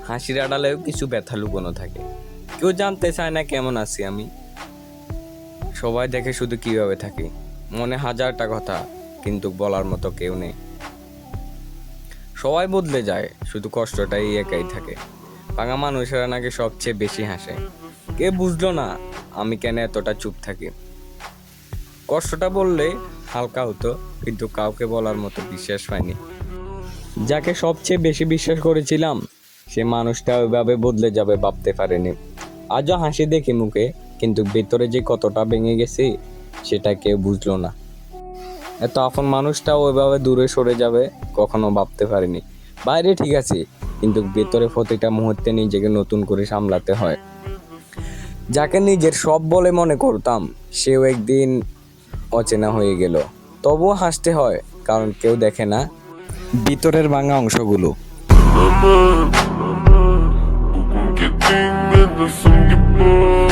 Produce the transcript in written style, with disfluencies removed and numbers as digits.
হাসির আড়ালেও কিছু ব্যথা লুকোনো থাকে। কেউ জানতে চায় না কেমন আছি আমি, সবাই দেখে শুধু কিভাবে থাকি। মনে হাজারটা কথা, কিন্তু বলার মতো কেউ নেই। সবাই বদলে যায়, শুধু কষ্টটাই একাই থাকে। ভাঙা মানুষেরা নাকি সবচেয়ে বেশি হাসে। কে বুঝলো না আমি কেন এতটা চুপ থাকি। কষ্টটা বললে হালকা হতো, কিন্তু কাউকে বলার মতো বিশ্বাস পাইনি। যাকে সবচেয়ে বেশি বিশ্বাস করেছিলাম, সে মানুষটা ওইভাবে বদলে যাবে ভাবতে পারেনি। আজও হাসি দেখি মুখে, কিন্তু ভেতরে যে কতটা ভেঙে গেছে সেটা কেউ বুঝলো না। এত আপন মানুষটা ওইভাবে দূরে সরে যাবে কখনো ভাবতে পারিনি। বাইরে ঠিক আছে, কিন্তু ভেতরে প্রতিটা মুহূর্তে নিজেকে নতুন করে সামলাতে হয়। যাকে নিজের সব বলে মনে করতাম, সেও একদিন অচেনা হয়ে গেল। তবুও হাসতে হয়, কারণ কেউ দেখে না ভিতরের ভাঙা অংশগুলো। Que tenga de